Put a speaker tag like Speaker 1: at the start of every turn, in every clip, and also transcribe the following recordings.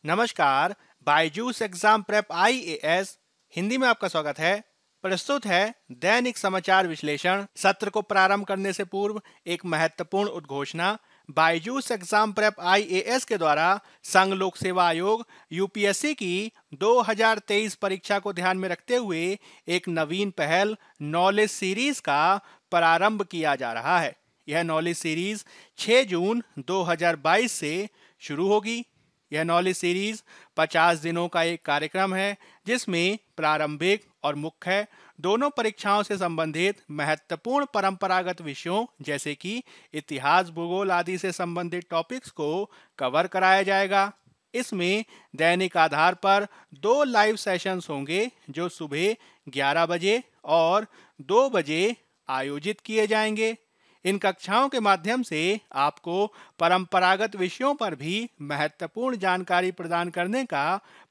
Speaker 1: नमस्कार। Byju's exam prep IAS Hindi में आपका स्वागत है। प्रस्तुत है दैनिक समाचार विश्लेषण। सत्र को प्रारंभ करने से पूर्व एक महत्वपूर्ण उद्घोषणा। बायजूस एग्जाम प्रेप आईएएस के द्वारा संघ लोक सेवा आयोग यूपीएससी की 2023 परीक्षा को ध्यान में रखते हुए एक नवीन पहल नॉलेज सीरीज का प्रारंभ किया जा रहा है। यह नॉलेज सीरीज 6 जून 2022 से शुरू होगी। यह नॉलेज सीरीज 50 दिनों का एक कार्यक्रम है जिसमें प्रारंभिक और मुख्य दोनों परीक्षाओं से संबंधित महत्वपूर्ण परंपरागत विषयों जैसे कि इतिहास, भूगोल आदि से संबंधित टॉपिक्स को कवर कराया जाएगा। इसमें दैनिक आधार पर 2 लाइव सेशंस होंगे जो सुबह 11 बजे और 2 बजे आयोजित किए जाएंगे। इन कक्षाओं के माध्यम से आपको परंपरागत विषयों पर भी महत्वपूर्ण जानकारी प्रदान करने का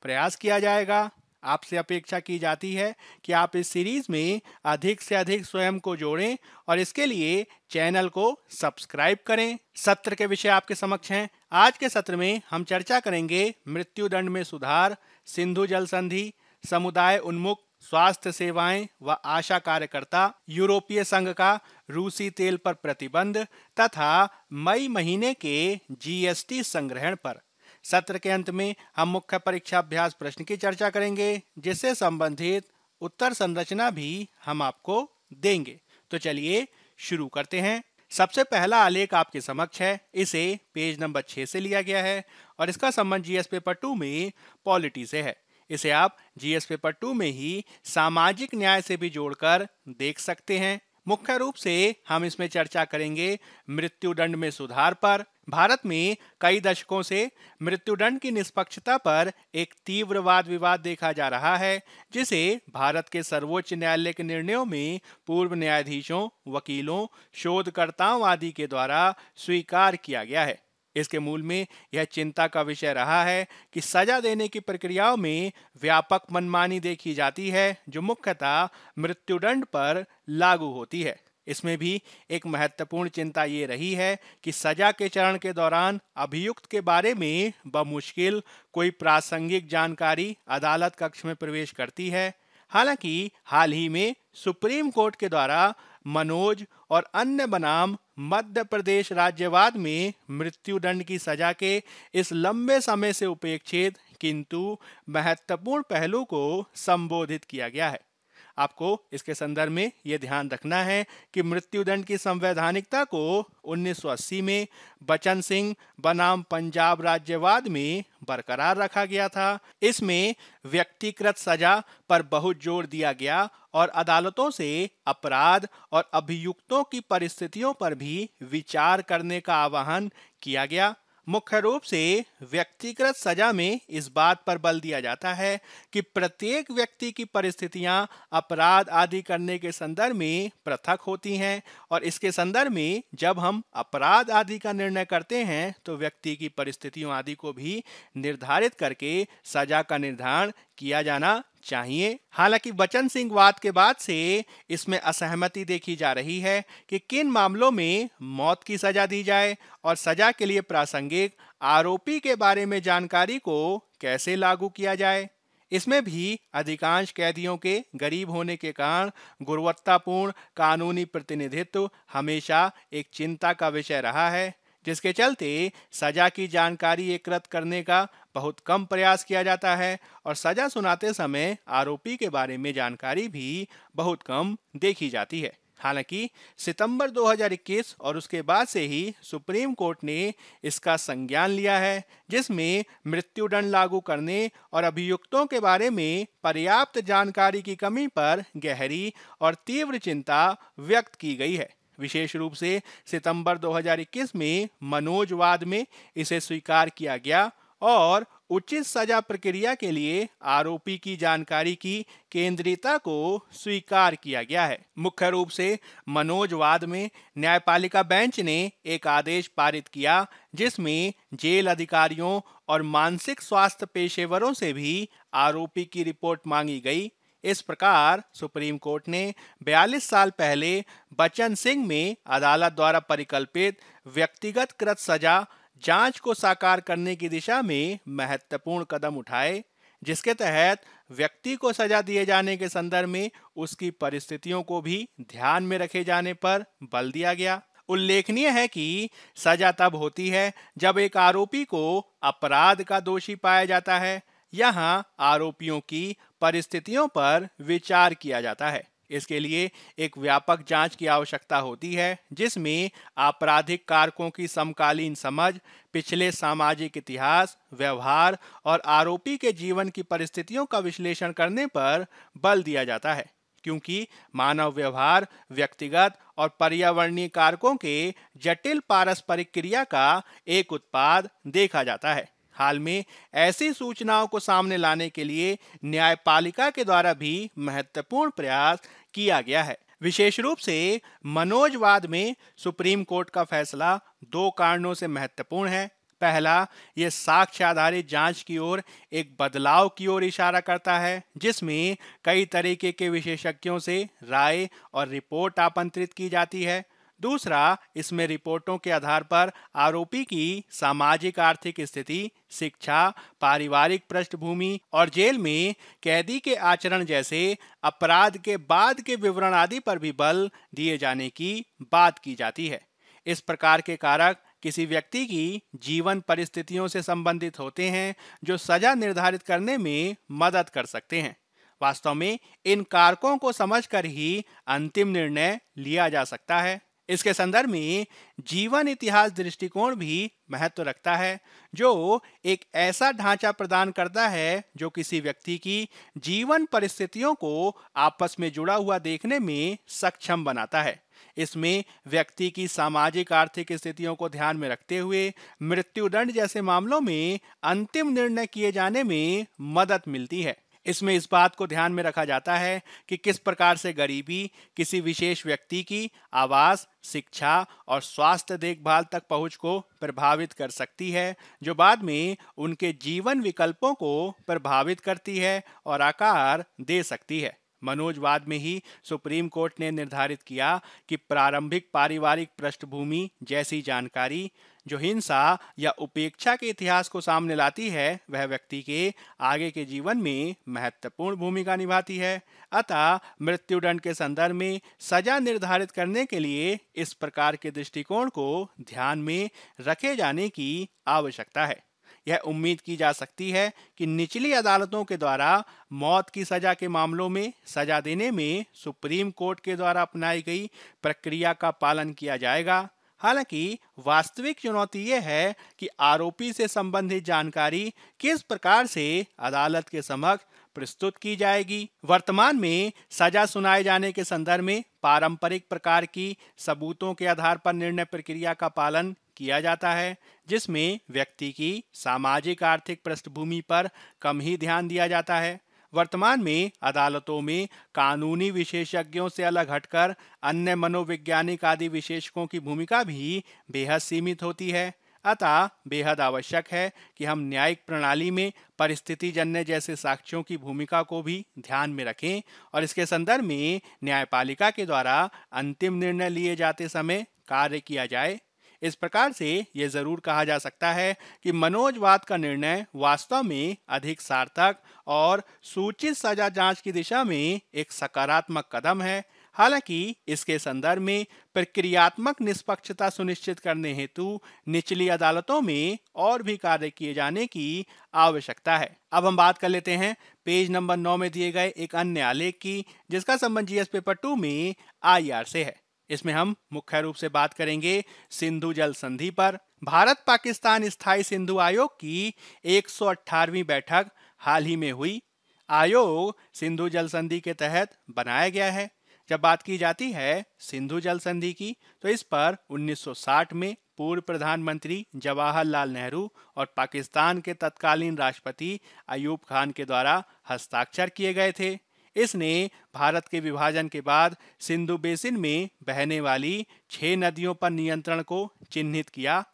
Speaker 1: प्रयास किया जाएगा। आपसे अपेक्षा की जाती है कि आप इस सीरीज में अधिक से अधिक स्वयं को जोड़ें और इसके लिए चैनल को सब्सक्राइब करें। सत्र के विषय आपके समक्ष हैं। आज के सत्र में हम चर्चा करेंगे मृत्युदंड में सुधार, सिंधु जल संधि, समुदाय उन्मुख स्वास्थ्य सेवाएं व आशा कार्यकर्ता, यूरोपीय संघ का रूसी तेल पर प्रतिबंध तथा मई महीने के जीएसटी संग्रहण पर। सत्र के अंत में हम मुख्य परीक्षा अभ्यास प्रश्न की चर्चा करेंगे जिससे संबंधित उत्तर संरचना भी हम आपको देंगे। तो चलिए शुरू करते हैं। सबसे पहला आलेख आपके समक्ष है। इसे पेज नंबर 6 से लिया गया है और इसका संबंध जीएस पेपर 2 में पॉलिटी से है। इसे आप जीएस पेपर 2 में ही सामाजिक न्याय से भी जोड़कर देख सकते हैं। मुख्य रूप से हम इसमें चर्चा करेंगे मृत्युदंड में सुधार पर। भारत में कई दशकों से मृत्युदंड की निष्पक्षता पर एक तीव्र वाद विवाद देखा जा रहा है जिसे भारत के सर्वोच्च न्यायालय के निर्णयों में पूर्व न्यायाधीशों, वकीलों, शोधकर्ताओं आदि के द्वारा स्वीकार किया गया है। इसके मूल में यह चिंता का विषय रहा है कि सजा देने की प्रक्रियाओं में व्यापक मनमानी देखी जाती है जो मुख्यतः मृत्युदंड पर लागू होती है। इसमें भी एक महत्वपूर्ण चिंता ये रही है कि सजा के चरण के दौरान अभियुक्त के बारे में बमुश्किल कोई प्रासंगिक जानकारी अदालत कक्ष में प्रवेश करती है। हालांकि हाल ही में सुप्रीम कोर्ट के द्वारा मनोज और अन्य बनाम मध्य प्रदेश राज्यवाद में मृत्युदंड की सजा के इस लंबे समय से उपेक्षित किंतु महत्वपूर्ण पहलू को संबोधित किया गया है। आपको इसके संदर्भ में यह ध्यान रखना है कि मृत्युदंड की संवैधानिकता को 1980 में बचन सिंह बनाम पंजाब राज्यवाद में बरकरार रखा गया था। इसमें व्यक्तिगत सजा पर बहुत जोर दिया गया और अदालतों से अपराध और अभियुक्तों की परिस्थितियों पर भी विचार करने का आह्वान किया गया। मुख्य रूप से व्यक्तिगत सजा में इस बात पर बल दिया जाता है कि प्रत्येक व्यक्ति की परिस्थितियां अपराध आदि करने के संदर्भ में पृथक होती हैं और इसके संदर्भ में जब हम अपराध आदि का निर्णय करते हैं तो व्यक्ति की परिस्थितियों आदि को भी निर्धारित करके सजा का निर्धारण किया जाना चाहिए। हालांकि बचन सिंह वाद के बाद से इसमें असहमति देखी जा रही है कि किन मामलों में मौत की सजा दी जाए और सजा के लिए प्रासंगिक आरोपी के बारे में जानकारी को कैसे लागू किया जाए। इसमें भी अधिकांश कैदियों के गरीब होने के कारण गुणवत्तापूर्ण कानूनी प्रतिनिधित्व हमेशा एक चिंता का विषय रहा है, जिसके चलते सजा की जानकारी एकत्र करने का बहुत कम प्रयास किया जाता है और सजा सुनाते समय आरोपी के बारे में जानकारी भी बहुत कम देखी जाती है। हालांकि सितंबर 2021 और उसके बाद से ही सुप्रीम कोर्ट ने इसका संज्ञान लिया है जिसमें मृत्युदंड लागू करने और अभियुक्तों के बारे में पर्याप्त जानकारी की कमी पर गहरी और तीव्र चिंता व्यक्त की गई है। विशेष रूप से सितंबर 2021 में मनोज वाद में इसे स्वीकार किया गया और उचित सजा प्रक्रिया के लिए आरोपी की जानकारी की केंद्रीयता को स्वीकार किया गया है। मुख्य रूप से मनोज वाद में न्यायपालिका बेंच ने एक आदेश पारित किया जिसमें जेल अधिकारियों और मानसिक स्वास्थ्य पेशेवरों से भी आरोपी की रिपोर्ट मांगी गई। इस प्रकार सुप्रीम कोर्ट ने 42 साल पहले बचन सिंह में अदालत द्वारा परिकल्पित व्यक्तिगत कृत सजा जांच को साकार करने की दिशा में महत्वपूर्ण कदम उठाए, जिसके तहत व्यक्ति को सजा दिए जाने के संदर्भ में उसकी परिस्थितियों को भी ध्यान में रखे जाने पर बल दिया गया। उल्लेखनीय है कि सजा तब होती है जब एक आरोपी को अपराध का दोषी पाया जाता है। यहाँ आरोपियों की परिस्थितियों पर विचार किया जाता है। इसके लिए एक व्यापक जांच की आवश्यकता होती है, जिसमें आपराधिक कारकों की समकालीन समझ, पिछले सामाजिक इतिहास, व्यवहार और आरोपी के जीवन की परिस्थितियों का विश्लेषण करने पर बल दिया जाता है, क्योंकि मानव व्यवहार व्यक्तिगत और पर्यावरणीय कारकों के जटिल पारस्परिक क्रिया का एक उत्पाद देखा जाता है। हाल में ऐसी सूचनाओं को सामने लाने के लिए न्यायपालिका के द्वारा भी महत्वपूर्ण प्रयास किया गया है। विशेष रूप से मनोजवाद में सुप्रीम कोर्ट का फैसला दो कारणों से महत्वपूर्ण है। पहला, यह साक्ष्य आधारित जांच की ओर एक बदलाव की ओर इशारा करता है, जिसमें कई तरीके के विशेषज्ञों से राय और रिपोर्ट आमंत्रित की जाती है। दूसरा, इसमें रिपोर्टों के आधार पर आरोपी की सामाजिक आर्थिक स्थिति, शिक्षा, पारिवारिक पृष्ठभूमि और जेल में कैदी के आचरण जैसे अपराध के बाद के विवरण आदि पर भी बल दिए जाने की बात की जाती है। इस प्रकार के कारक किसी व्यक्ति की जीवन परिस्थितियों से संबंधित होते हैं, जो सजा निर्धारित करने में मदद कर सकते हैं। वास्तव में इन कारकों को समझकर ही अंतिम निर्णय लिया जा सकता है। इसके संदर्भ में जीवन इतिहास दृष्टिकोण भी महत्व रखता है, जो एक ऐसा ढांचा प्रदान करता है जो किसी व्यक्ति की जीवन परिस्थितियों को आपस में जुड़ा हुआ देखने में सक्षम बनाता है। इसमें व्यक्ति की सामाजिक आर्थिक स्थितियों को ध्यान में रखते हुए मृत्युदंड जैसे मामलों में अंतिम निर्णय किए जाने में मदद मिलती है। इसमें इस बात को ध्यान में रखा जाता है कि किस प्रकार से गरीबी किसी विशेष व्यक्ति की आवास, शिक्षा और स्वास्थ्य देखभाल तक पहुंच को प्रभावित कर सकती है, जो बाद में उनके जीवन विकल्पों को प्रभावित करती है और आकार दे सकती है। मनोजवाद में ही सुप्रीम कोर्ट ने निर्धारित किया कि प्रारंभिक पारिवारिक पृष्ठभूमि जैसी जानकारी जो हिंसा या उपेक्षा के इतिहास को सामने लाती है, वह व्यक्ति के आगे के जीवन में महत्वपूर्ण भूमिका निभाती है। अतः मृत्युदंड के संदर्भ में सजा निर्धारित करने के लिए इस प्रकार के दृष्टिकोण को ध्यान में रखे जाने की आवश्यकता है। यह उम्मीद की जा सकती है कि निचली अदालतों के द्वारा मौत की सजा के मामलों में सजा देने में सुप्रीम कोर्ट के द्वारा अपनाई गई प्रक्रिया का पालन किया जाएगा। हालांकि वास्तविक चुनौती यह है कि आरोपी से संबंधित जानकारी किस प्रकार से अदालत के समक्ष प्रस्तुत की जाएगी। वर्तमान में सजा सुनाए जाने के संदर्भ में पारंपरिक प्रकार की सबूतों के आधार पर निर्णय प्रक्रिया का पालन किया जाता है, जिसमें व्यक्ति की सामाजिक आर्थिक पृष्ठभूमि पर कम ही ध्यान दिया जाता है। वर्तमान में अदालतों में कानूनी विशेषज्ञों से अलग हटकर अन्य मनोवैज्ञानिक आदि विशेषज्ञों की भूमिका भी बेहद सीमित होती है। अतः बेहद आवश्यक है कि हम न्यायिक प्रणाली में परिस्थिति जन्य जैसे साक्ष्यों की भूमिका को भी ध्यान में रखें और इसके संदर्भ में न्यायपालिका के द्वारा अंतिम निर्णय लिए जाते समय कार्य किया जाए। इस प्रकार से यह जरूर कहा जा सकता है कि मनोजवाद का निर्णय वास्तव में अधिक सार्थक और सूचित सजा जांच की दिशा में एक सकारात्मक कदम है। हालांकि इसके संदर्भ में प्रक्रियात्मक निष्पक्षता सुनिश्चित करने हेतु निचली अदालतों में और भी कार्य किए जाने की आवश्यकता है। अब हम बात कर लेते हैं पेज नंबर 9 में दिए गए एक अन्य आलेख की, जिसका संबंध जीएस पेपर 2 में आईआर से है। इसमें हम मुख्य रूप से बात करेंगे सिंधु जल संधि पर। भारत पाकिस्तान स्थायी सिंधु आयोग की 118वीं बैठक हाल ही में हुई। आयोग सिंधु जल संधि के तहत बनाया गया है। जब बात की जाती है सिंधु जल संधि की, तो इस पर 1960 में पूर्व प्रधानमंत्री जवाहरलाल नेहरू और पाकिस्तान के तत्कालीन राष्ट्रपति अयूब खान के द्वारा हस्ताक्षर किए गए थे। इसने भारत के विभाजन के बाद सिंधु बेसिन में बहने वाली 6 नदियों पर नियंत्रण को चिन्हित किया।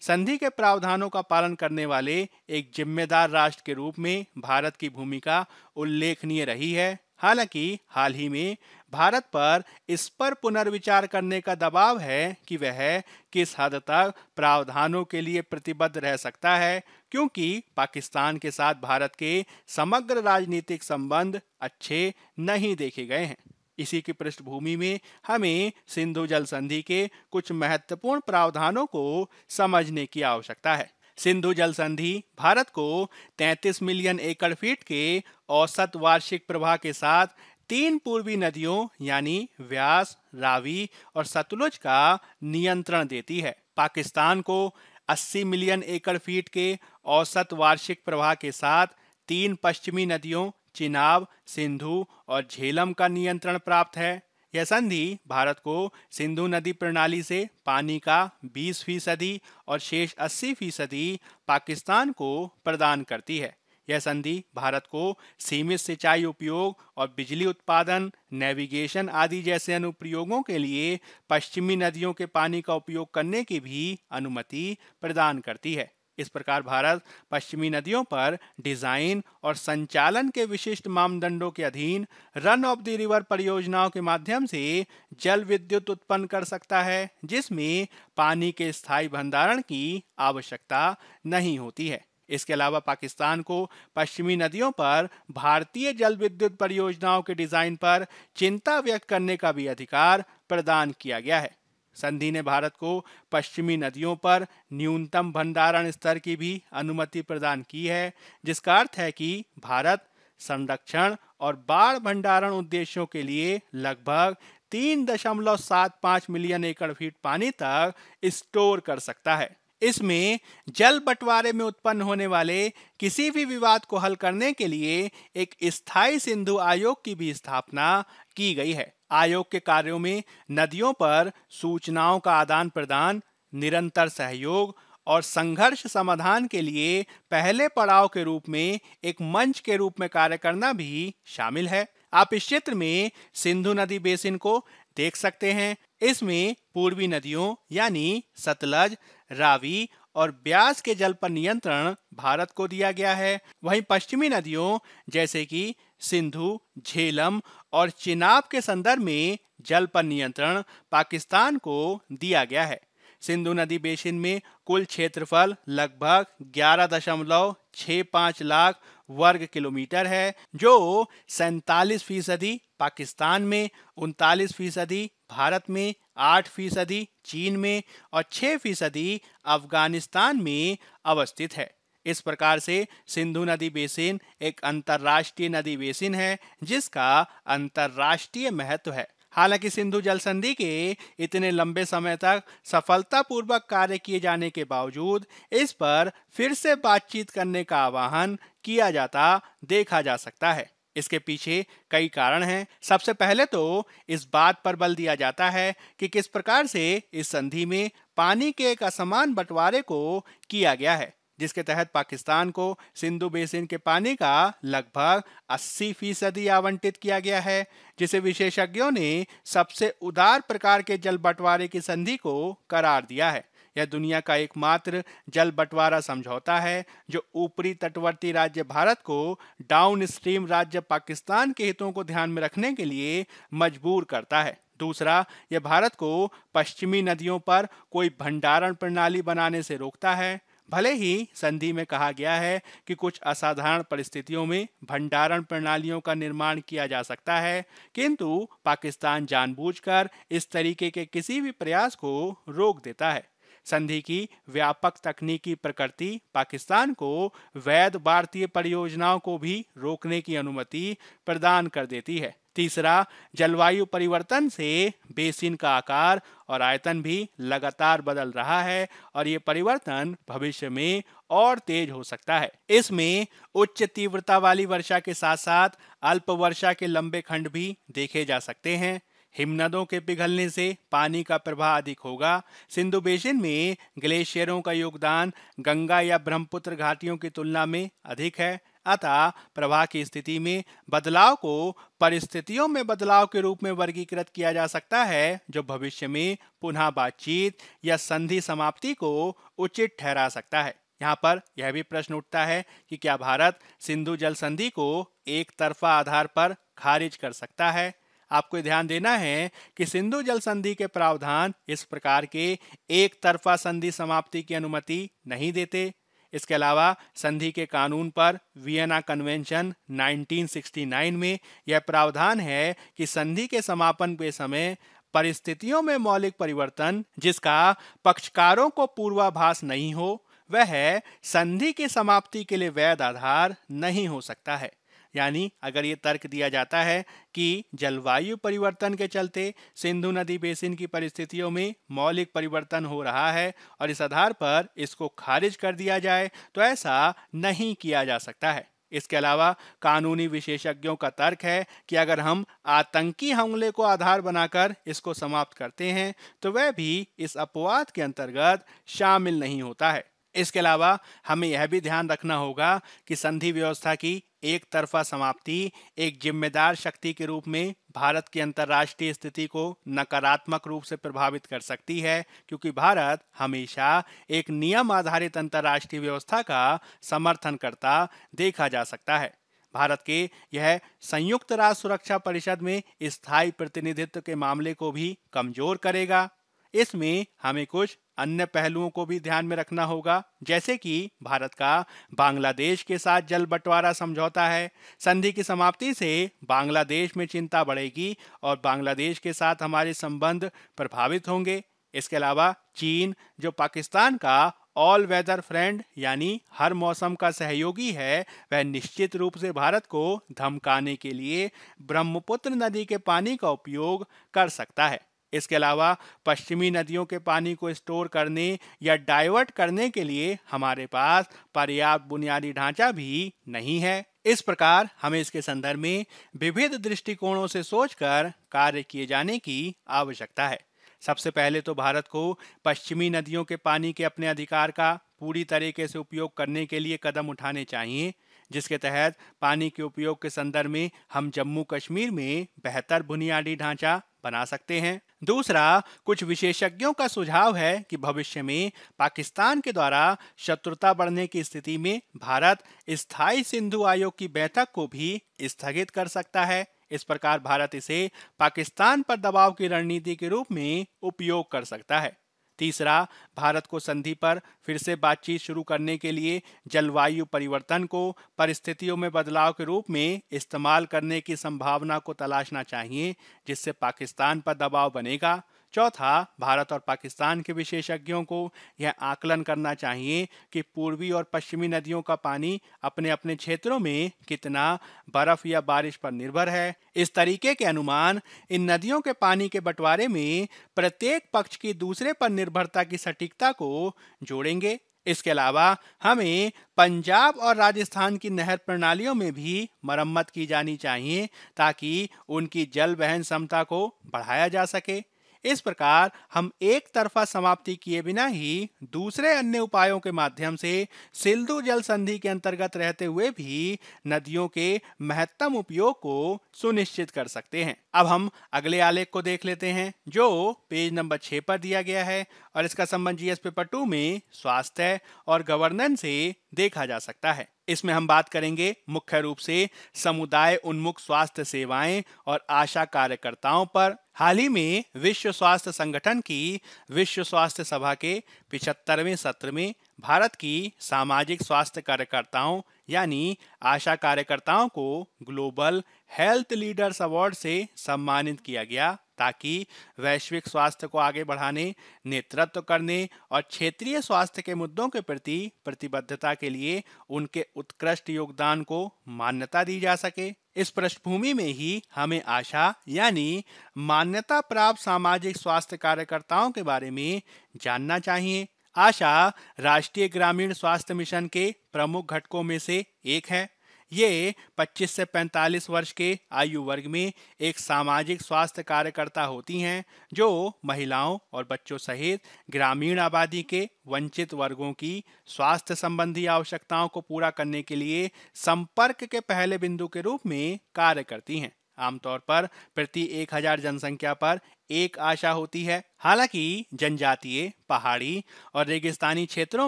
Speaker 1: संधि के प्रावधानों का पालन करने वाले एक जिम्मेदार राष्ट्र के रूप में भारत की भूमिका उल्लेखनीय रही है। हालांकि हाल ही में भारत पर इस पर पुनर्विचार करने का दबाव है कि वह किस हद तक प्रावधानों के लिए प्रतिबद्ध रह सकता है, क्योंकि पाकिस्तान के साथ भारत के समग्र राजनीतिक संबंध अच्छे नहीं देखे गए हैं। इसी की पृष्ठभूमि में हमें सिंधु जल संधि के कुछ महत्वपूर्ण प्रावधानों को समझने की आवश्यकता है। सिंधु जल संधि भारत को 33 मिलियन एकड़ फीट के औसत वार्षिक प्रवाह के साथ 3 पूर्वी नदियों यानी व्यास, रावी और सतलुज का नियंत्रण देती है। पाकिस्तान को 80 मिलियन एकड़ फीट के औसत वार्षिक प्रवाह के साथ 3 पश्चिमी नदियों चिनाब, सिंधु और झेलम का नियंत्रण प्राप्त है। यह संधि भारत को सिंधु नदी प्रणाली से पानी का 20% और शेष 80% पाकिस्तान को प्रदान करती है। यह संधि भारत को सीमित सिंचाई उपयोग और बिजली उत्पादन, नेविगेशन आदि जैसे अनुप्रयोगों के लिए पश्चिमी नदियों के पानी का उपयोग करने की भी अनुमति प्रदान करती है। इस प्रकार भारत पश्चिमी नदियों पर डिजाइन और संचालन के विशिष्ट मापदंडों के अधीन रन ऑफ द रिवर परियोजनाओं के माध्यम से जल विद्युत उत्पन्न कर सकता है, जिसमें पानी के स्थायी भंडारण की आवश्यकता नहीं होती है। इसके अलावा पाकिस्तान को पश्चिमी नदियों पर भारतीय जल विद्युत परियोजनाओं के डिजाइन पर चिंता व्यक्त करने का भी अधिकार प्रदान किया गया है। संधि ने भारत को पश्चिमी नदियों पर न्यूनतम भंडारण स्तर की भी अनुमति प्रदान की है, जिसका अर्थ है कि भारत संरक्षण और बाढ़ भंडारण उद्देश्यों के लिए लगभग 3.75 मिलियन एकड़ फीट पानी तक स्टोर कर सकता है। इसमें जल बंटवारे में उत्पन्न होने वाले किसी भी विवाद को हल करने के लिए एक स्थायी सिंधु आयोग की भी स्थापना की गई है। आयोग के कार्यों में नदियों पर सूचनाओं का आदान प्रदान, निरंतर सहयोग और संघर्ष समाधान के लिए पहले पड़ाव के रूप में एक मंच के रूप में कार्य करना भी शामिल है। आप इस चित्र में सिंधु नदी बेसिन को देख सकते हैं। इसमें पूर्वी नदियों यानी सतलज, रावी और ब्यास के जल पर नियंत्रण भारत को दिया गया है। वहीं पश्चिमी नदियों जैसे कि सिंधु, झेलम और चिनाब के संदर्भ में जल पर नियंत्रण पाकिस्तान को दिया गया है। सिंधु नदी बेसिन में कुल क्षेत्रफल लगभग 11.65 लाख वर्ग किलोमीटर है, जो 47% पाकिस्तान में, 39% भारत में, 8% चीन में और 6% अफगानिस्तान में अवस्थित है। इस प्रकार से सिंधु नदी बेसिन एक अंतर्राष्ट्रीय नदी बेसिन है, जिसका अंतर्राष्ट्रीय महत्व है। हालांकि सिंधु जल संधि के इतने लंबे समय तक सफलतापूर्वक कार्य किए जाने के बावजूद इस पर फिर से बातचीत करने का आह्वान किया जाता देखा जा सकता है। इसके पीछे कई कारण हैं। सबसे पहले तो इस बात पर बल दिया जाता है कि किस प्रकार से इस संधि में पानी के एक असमान बंटवारे को किया गया है, जिसके तहत पाकिस्तान को सिंधु बेसिन के पानी का लगभग 80% आवंटित किया गया है, जिसे विशेषज्ञों ने सबसे उदार प्रकार के जल बंटवारे की संधि को करार दिया है। यह दुनिया का एकमात्र जल बंटवारा समझौता है जो ऊपरी तटवर्ती राज्य भारत को डाउन स्ट्रीम राज्य पाकिस्तान के हितों को ध्यान में रखने के लिए मजबूर करता है। दूसरा, यह भारत को पश्चिमी नदियों पर कोई भंडारण प्रणाली बनाने से रोकता है। भले ही संधि में कहा गया है कि कुछ असाधारण परिस्थितियों में भंडारण प्रणालियों का निर्माण किया जा सकता है, किंतु पाकिस्तान जानबूझकर इस तरीके के किसी भी प्रयास को रोक देता है। संधि की व्यापक तकनीकी प्रकृति पाकिस्तान को वैध भारतीय परियोजनाओं को भी रोकने की अनुमति प्रदान कर देती है। तीसरा, जलवायु परिवर्तन से बेसिन का आकार और आयतन भी लगातार बदल रहा है और ये परिवर्तन भविष्य में और तेज हो सकता है। इसमें उच्च तीव्रता वाली वर्षा के साथ साथ अल्प वर्षा के लंबे खंड भी देखे जा सकते हैं। हिमनदों के पिघलने से पानी का प्रवाह अधिक होगा। सिंधु बेसिन में ग्लेशियरों का योगदान गंगा या ब्रह्मपुत्र घाटियों की तुलना में अधिक है। अतः प्रवाह की स्थिति में बदलाव को परिस्थितियों में बदलाव के रूप में वर्गीकृत किया जा सकता है, जो भविष्य में पुनः बातचीत या संधि समाप्ति को उचित ठहरा सकता है। यहाँ पर यह भी प्रश्न उठता है कि क्या भारत सिंधु जल संधि को एक तरफा आधार पर खारिज कर सकता है। आपको ध्यान देना है कि सिंधु जल संधि के प्रावधान इस प्रकार के एक तरफा संधि समाप्ति की अनुमति नहीं देते। इसके अलावा संधि के कानून पर वियना कन्वेंशन 1969 में यह प्रावधान है कि संधि के समापन के समय परिस्थितियों में मौलिक परिवर्तन जिसका पक्षकारों को पूर्वाभास नहीं हो वह संधि की समाप्ति के लिए वैध आधार नहीं हो सकता है। यानी अगर ये तर्क दिया जाता है कि जलवायु परिवर्तन के चलते सिंधु नदी बेसिन की परिस्थितियों में मौलिक परिवर्तन हो रहा है और इस आधार पर इसको खारिज कर दिया जाए, तो ऐसा नहीं किया जा सकता है। इसके अलावा कानूनी विशेषज्ञों का तर्क है कि अगर हम आतंकी हमले को आधार बनाकर इसको समाप्त करते हैं तो वह भी इस अपवाद के अंतर्गत शामिल नहीं होता है। इसके अलावा हमें यह भी ध्यान रखना होगा कि संधि व्यवस्था की एक तरफा समाप्ति एक जिम्मेदार शक्ति के रूप में भारत की अंतर्राष्ट्रीय स्थिति को नकारात्मक रूप से प्रभावित कर सकती है, क्योंकि भारत हमेशा एक नियम आधारित अंतर्राष्ट्रीय व्यवस्था का समर्थन करता देखा जा सकता है। भारत के यह संयुक्त राष्ट्र सुरक्षा परिषद में स्थायी प्रतिनिधित्व के मामले को भी कमजोर करेगा। इसमें हमें कुछ अन्य पहलुओं को भी ध्यान में रखना होगा, जैसे कि भारत का बांग्लादेश के साथ जल बंटवारा समझौता है। संधि की समाप्ति से बांग्लादेश में चिंता बढ़ेगी और बांग्लादेश के साथ हमारे संबंध प्रभावित होंगे। इसके अलावा चीन, जो पाकिस्तान का ऑल वेदर फ्रेंड यानी हर मौसम का सहयोगी है, वह निश्चित रूप से भारत को धमकाने के लिए ब्रह्मपुत्र नदी के पानी का उपयोग कर सकता है। इसके अलावा पश्चिमी नदियों के पानी को स्टोर करने या डाइवर्ट करने के लिए हमारे पास पर्याप्त बुनियादी ढांचा भी नहीं है। इस प्रकार हमें इसके संदर्भ में विविध दृष्टिकोणों से सोचकर कार्य किए जाने की आवश्यकता है। सबसे पहले तो भारत को पश्चिमी नदियों के पानी के अपने अधिकार का पूरी तरीके से उपयोग करने के लिए कदम उठाने चाहिए, जिसके तहत पानी के उपयोग के संदर्भ में हम जम्मू कश्मीर में बेहतर बुनियादी ढांचा बना सकते हैं। दूसरा, कुछ विशेषज्ञों का सुझाव है कि भविष्य में पाकिस्तान के द्वारा शत्रुता बढ़ने की स्थिति में भारत स्थायी सिंधु आयोग की बैठक को भी स्थगित कर सकता है। इस प्रकार भारत इसे पाकिस्तान पर दबाव की रणनीति के रूप में उपयोग कर सकता है। तीसरा, भारत को संधि पर फिर से बातचीत शुरू करने के लिए जलवायु परिवर्तन को परिस्थितियों में बदलाव के रूप में इस्तेमाल करने की संभावना को तलाशना चाहिए, जिससे पाकिस्तान पर दबाव बनेगा। चौथा, भारत और पाकिस्तान के विशेषज्ञों को यह आकलन करना चाहिए कि पूर्वी और पश्चिमी नदियों का पानी अपने अपने क्षेत्रों में कितना बर्फ या बारिश पर निर्भर है। इस तरीके के अनुमान इन नदियों के पानी के बंटवारे में प्रत्येक पक्ष की दूसरे पर निर्भरता की सटीकता को जोड़ेंगे। इसके अलावा हमें पंजाब और राजस्थान की नहर प्रणालियों में भी मरम्मत की जानी चाहिए ताकि उनकी जल वहन क्षमता को बढ़ाया जा सके। इस प्रकार हम एक तरफा समाप्ति किए बिना ही दूसरे अन्य उपायों के माध्यम से सिंधु जल संधि के अंतर्गत रहते हुए भी नदियों के महत्तम उपयोग को सुनिश्चित कर सकते हैं। अब हम अगले आलेख को देख लेते हैं, जो पेज नंबर 6 पर दिया गया है और इसका संबंध जीएस पेपर 2 में स्वास्थ्य और गवर्नेंस से देखा जा सकता है। इसमें हम बात करेंगे मुख्य रूप से समुदाय उन्मुख स्वास्थ्य सेवाएं और आशा कार्यकर्ताओं पर। हाल ही में विश्व स्वास्थ्य संगठन की विश्व स्वास्थ्य सभा के 75वें सत्र में भारत की सामाजिक स्वास्थ्य कार्यकर्ताओं यानी आशा कार्यकर्ताओं को ग्लोबल हेल्थ लीडर्स अवार्ड से सम्मानित किया गया, ताकि वैश्विक स्वास्थ्य को आगे बढ़ाने, नेतृत्व करने और क्षेत्रीय स्वास्थ्य के मुद्दों के प्रति प्रतिबद्धता के लिए उनके उत्कृष्ट योगदान को मान्यता दी जा सके। इस पृष्ठभूमि में ही हमें आशा यानी मान्यता प्राप्त सामाजिक स्वास्थ्य कार्यकर्ताओं के बारे में जानना चाहिए। आशा राष्ट्रीय ग्रामीण स्वास्थ्य मिशन के प्रमुख घटकों में से एक है। ये 25 से 45 वर्ष के आयु वर्ग में एक सामाजिक स्वास्थ्य कार्यकर्ता होती हैं, जो महिलाओं और बच्चों सहित ग्रामीण आबादी के वंचित वर्गों की स्वास्थ्य संबंधी आवश्यकताओं को पूरा करने के लिए संपर्क के पहले बिंदु के रूप में कार्य करती हैं। आमतौर पर प्रति 1000 जनसंख्या पर एक आशा होती है। हालांकि जनजातीय, पहाड़ी और रेगिस्तानी क्षेत्रों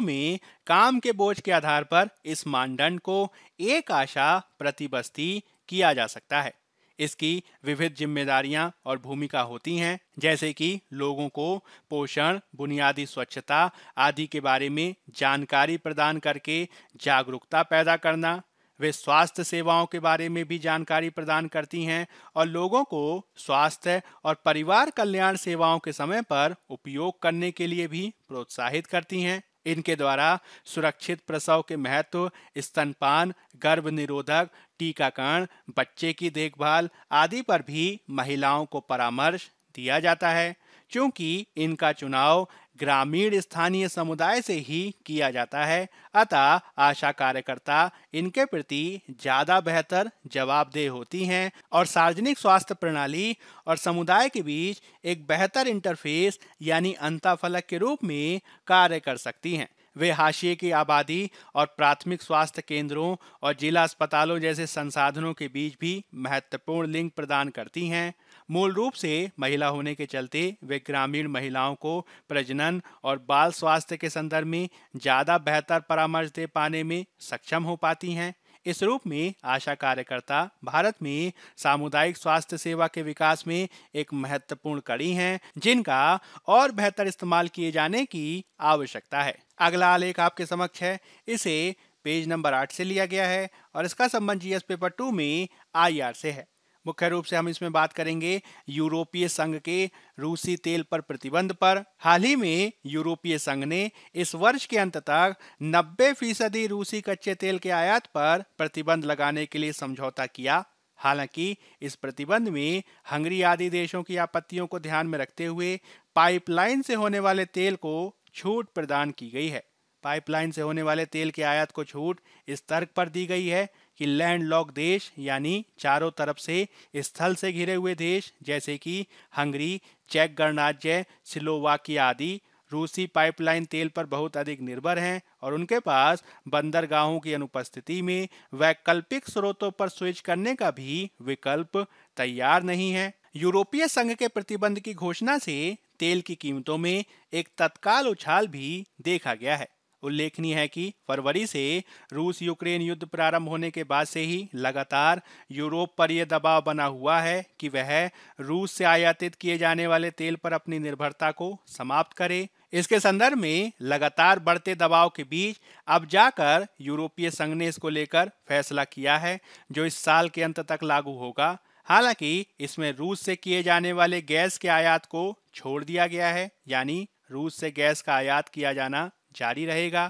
Speaker 1: में काम के बोझ के आधार पर इस मानदंड को एक आशा प्रति बस्ती किया जा सकता है। इसकी विविध जिम्मेदारियां और भूमिका होती हैं, जैसे कि लोगों को पोषण, बुनियादी स्वच्छता आदि के बारे में जानकारी प्रदान करके जागरूकता पैदा करना। वे स्वास्थ्य सेवाओं के बारे में भी जानकारी प्रदान करती हैं और लोगों को स्वास्थ्य और परिवार कल्याण सेवाओं के समय पर उपयोग करने के लिए भी प्रोत्साहित करती हैं। इनके द्वारा सुरक्षित प्रसव के महत्व, स्तनपान, गर्भ निरोधक, टीकाकरण, बच्चे की देखभाल आदि पर भी महिलाओं को परामर्श दिया जाता है। क्योंकि इनका चुनाव ग्रामीण स्थानीय समुदाय से ही किया जाता है, अतः आशा कार्यकर्ता इनके प्रति ज्यादा बेहतर जवाबदेह होती हैं और सार्वजनिक स्वास्थ्य प्रणाली और समुदाय के बीच एक बेहतर इंटरफेस यानी अंतःफलक के रूप में कार्य कर सकती हैं। वे हाशिए की आबादी और प्राथमिक स्वास्थ्य केंद्रों और जिला अस्पतालों जैसे संसाधनों के बीच भी महत्वपूर्ण लिंक प्रदान करती हैं। मूल रूप से महिला होने के चलते वे ग्रामीण महिलाओं को प्रजनन और बाल स्वास्थ्य के संदर्भ में ज्यादा बेहतर परामर्श दे पाने में सक्षम हो पाती हैं। इस रूप में आशा कार्यकर्ता भारत में सामुदायिक स्वास्थ्य सेवा के विकास में एक महत्वपूर्ण कड़ी हैं, जिनका और बेहतर इस्तेमाल किए जाने की आवश्यकता है। अगला आलेख आपके समक्ष है। इसे पेज नंबर 8 से लिया गया है और इसका संबंध जीएस पेपर 2 में आईआर से है। मुख्य रूप से हम इसमें बात करेंगे यूरोपीय संघ के रूसी तेल पर प्रतिबंध पर। हाल ही में यूरोपीय संघ ने इस वर्ष के अंत तक 90% रूसी कच्चे तेल के आयात पर प्रतिबंध लगाने के लिए समझौता किया। हालांकि इस प्रतिबंध में हंगरी आदि देशों की आपत्तियों को ध्यान में रखते हुए पाइपलाइन से होने वाले तेल को छूट प्रदान की गई है। पाइपलाइन से होने वाले तेल के आयात को छूट इस तर्क पर दी गई है कि लैंडलॉक देश यानी चारों तरफ से स्थल से घिरे हुए देश जैसे कि हंगरी, चेक गणराज्य, स्लोवाकिया आदि रूसी पाइपलाइन तेल पर बहुत अधिक निर्भर हैं और उनके पास बंदरगाहों की अनुपस्थिति में वैकल्पिक स्रोतों पर स्विच करने का भी विकल्प तैयार नहीं है। यूरोपीय संघ के प्रतिबंध की घोषणा से तेल की कीमतों में एक तत्काल उछाल भी देखा गया है। उल्लेखनीय है कि फरवरी से रूस यूक्रेन युद्ध प्रारंभ होने के बाद से ही लगातार यूरोप पर यह दबाव बना हुआ है कि वह रूस से आयातित किए जाने वाले तेल पर अपनी निर्भरता को समाप्त करे। इसके संदर्भ में लगातार बढ़ते दबाव के बीच अब जाकर यूरोपीय संघ ने इसको लेकर फैसला किया है, जो इस साल के अंत तक लागू होगा। हालांकि इसमें रूस से किए जाने वाले गैस के आयात को छोड़ दिया गया है, यानी रूस से गैस का आयात किया जाना जारी रहेगा।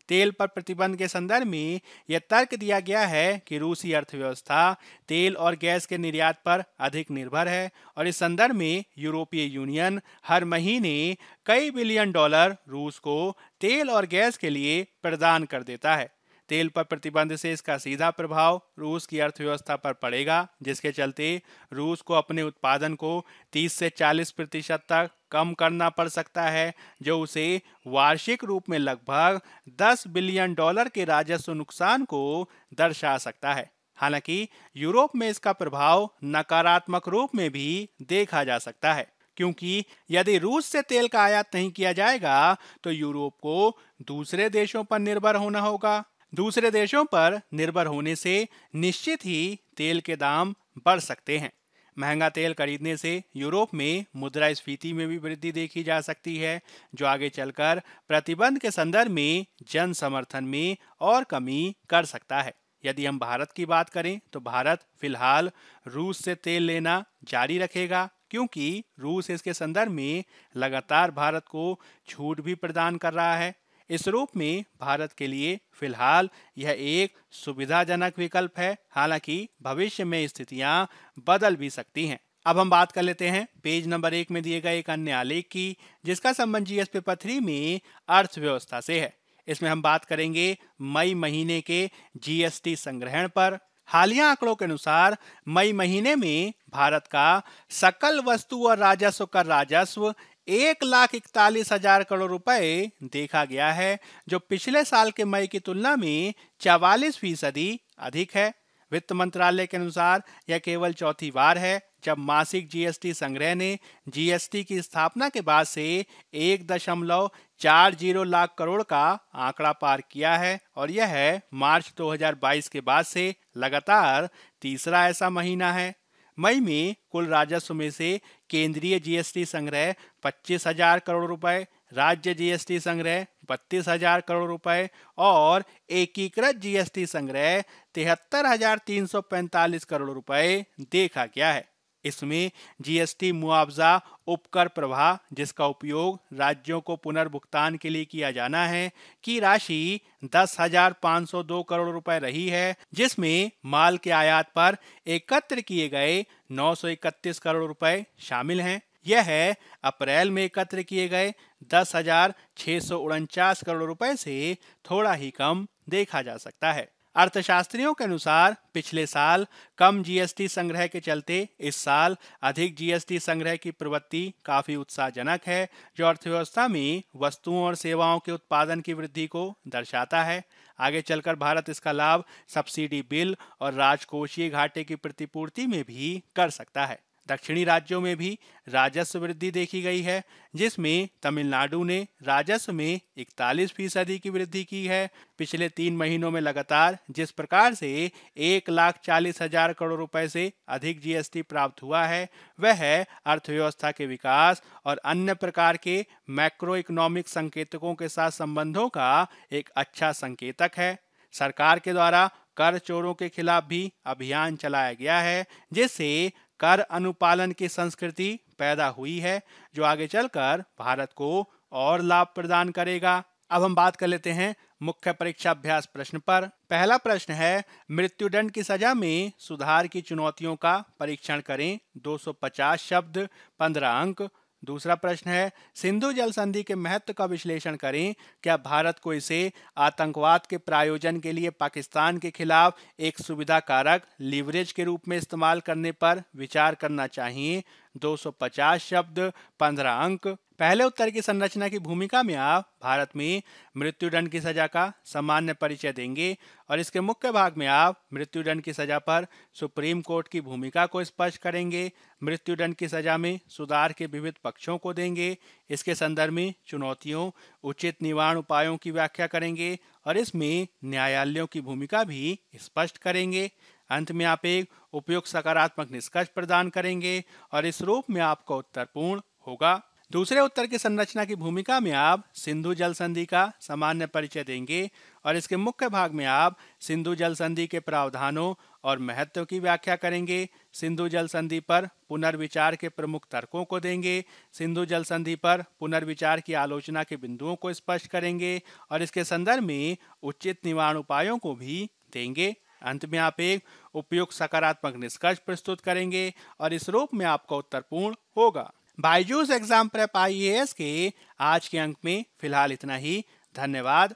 Speaker 1: तेल पर प्रतिबंध के संदर्भ में यह तर्क दिया गया है कि रूसी अर्थव्यवस्था तेल और गैस के निर्यात पर अधिक निर्भर है और इस संदर्भ में यूरोपीय यूनियन हर महीने कई बिलियन डॉलर रूस को तेल और गैस के लिए प्रदान कर देता है। तेल पर प्रतिबंध से इसका सीधा प्रभाव रूस की अर्थव्यवस्था पर पड़ेगा, जिसके चलते रूस को अपने उत्पादन को 30 से 40% तक कम करना पड़ सकता है, जो उसे वार्षिक रूप में लगभग 10 बिलियन डॉलर के राजस्व नुकसान को दर्शा सकता है। हालांकि यूरोप में इसका प्रभाव नकारात्मक रूप में भी देखा जा सकता है, क्योंकि यदि रूस से तेल का आयात नहीं किया जाएगा तो यूरोप को दूसरे देशों पर निर्भर होना होगा। दूसरे देशों पर निर्भर होने से निश्चित ही तेल के दाम बढ़ सकते हैं। महंगा तेल खरीदने से यूरोप में मुद्रास्फीति में भी वृद्धि देखी जा सकती है, जो आगे चलकर प्रतिबंध के संदर्भ में जन समर्थन में और कमी कर सकता है। यदि हम भारत की बात करें तो भारत फिलहाल रूस से तेल लेना जारी रखेगा, क्योंकि रूस इसके संदर्भ में लगातार भारत को छूट भी प्रदान कर रहा है। इस रूप में भारत के लिए फिलहाल यह एक सुविधाजनक विकल्प है। हालांकि भविष्य में स्थितियां बदल भी सकती हैं। अब हम बात कर लेते हैं पेज नंबर 1 में दिए गए एक अन्य आलेख की, जिसका संबंध जीएस पेपर 3 में अर्थव्यवस्था से है। इसमें हम बात करेंगे मई महीने के जीएसटी संग्रहण पर। हालिया आंकड़ों के अनुसार मई महीने में भारत का सकल वस्तु और राजस्व कर राजस्व 1,41,000 करोड़ रुपए देखा गया है, जो पिछले साल के मई की तुलना में 44% अधिक है। वित्त मंत्रालय के अनुसार यह केवल चौथी बार है जब मासिक जीएसटी संग्रह ने जीएसटी की स्थापना के बाद से 1.40 लाख करोड़ का आंकड़ा पार किया है और यह मार्च 2022 के बाद से लगातार तीसरा ऐसा महीना है। मई में कुल राजस्व में से केंद्रीय जीएसटी संग्रह 25,000 करोड़ रुपए, राज्य जीएसटी संग्रह 32,000 करोड़ रुपए और एकीकृत जीएसटी संग्रह 73,345 करोड़ रुपए देखा गया है। इसमें जीएसटी मुआवजा उपकर प्रवाह, जिसका उपयोग राज्यों को पुनर्भुगतान के लिए किया जाना है, की राशि 10,502 करोड़ रुपए रही है, जिसमें माल के आयात पर एकत्र किए गए 931 करोड़ रुपए शामिल हैं। यह है अप्रैल में एकत्र किए गए 10,649 करोड़ रुपए से थोड़ा ही कम देखा जा सकता है। अर्थशास्त्रियों के अनुसार पिछले साल कम जीएसटी संग्रह के चलते इस साल अधिक जीएसटी संग्रह की प्रवृत्ति काफी उत्साहजनक है, जो अर्थव्यवस्था में वस्तुओं और सेवाओं के उत्पादन की वृद्धि को दर्शाता है। आगे चलकर भारत इसका लाभ सब्सिडी बिल और राजकोषीय घाटे की प्रतिपूर्ति में भी कर सकता है। दक्षिणी राज्यों में भी राजस्व वृद्धि देखी गई है, जिसमें तमिलनाडु ने राजस्व में 41% की वृद्धि की है। पिछले 3 महीनों में लगातार जिस प्रकार से 1,40,000 करोड़ रुपए से अधिक जीएसटी प्राप्त हुआ है, वह अर्थव्यवस्था के विकास और अन्य प्रकार के मैक्रो इकोनॉमिक संकेतकों के साथ संबंधों का एक अच्छा संकेतक है। सरकार के द्वारा कर चोरों के खिलाफ भी अभियान चलाया गया है, जिससे कर अनुपालन की संस्कृति पैदा हुई है, जो आगे चलकर भारत को और लाभ प्रदान करेगा। अब हम बात कर लेते हैं मुख्य परीक्षा अभ्यास प्रश्न पर। पहला प्रश्न है, मृत्युदंड की सजा में सुधार की चुनौतियों का परीक्षण करें। 250 शब्द, 15 अंक। दूसरा प्रश्न है, सिंधु जल संधि के महत्व का विश्लेषण करें। क्या भारत को इसे आतंकवाद के प्रायोजन के लिए पाकिस्तान के खिलाफ एक सुविधा कारक लीवरेज के रूप में इस्तेमाल करने पर विचार करना चाहिए। 250 शब्द, 15 अंक। पहले उत्तर की संरचना की भूमिका में आप भारत में मृत्युदंड की सजा का सामान्य परिचय देंगे और इसके मुख्य भाग में आप मृत्युदंड की सजा पर सुप्रीम कोर्ट की भूमिका को स्पष्ट करेंगे। मृत्युदंड की सजा में सुधार के विविध पक्षों को देंगे। इसके संदर्भ में चुनौतियों, उचित निवारण उपायों की व्याख्या करेंगे और इसमें न्यायालयों की भूमिका भी स्पष्ट करेंगे। अंत में आप एक उपयुक्त सकारात्मक निष्कर्ष प्रदान करेंगे और इस रूप में आपका उत्तर पूर्ण होगा। दूसरे उत्तर की संरचना की भूमिका में आप सिंधु जल संधि का सामान्य परिचय देंगे और इसके मुख्य भाग में आप सिंधु जल संधि के प्रावधानों और महत्व की व्याख्या करेंगे। सिंधु जल संधि पर पुनर्विचार के प्रमुख तर्कों को देंगे। सिंधु जल संधि पर पुनर्विचार की आलोचना के बिंदुओं को स्पष्ट करेंगे और इसके संदर्भ में उचित निवारण उपायों को भी देंगे। अंत में आप एक उपयुक्त सकारात्मक निष्कर्ष प्रस्तुत करेंगे और इस रूप में आपका उत्तर पूर्ण होगा। बायजूस एग्जाम प्रेप IAS के आज के अंक में फिलहाल इतना ही। धन्यवाद।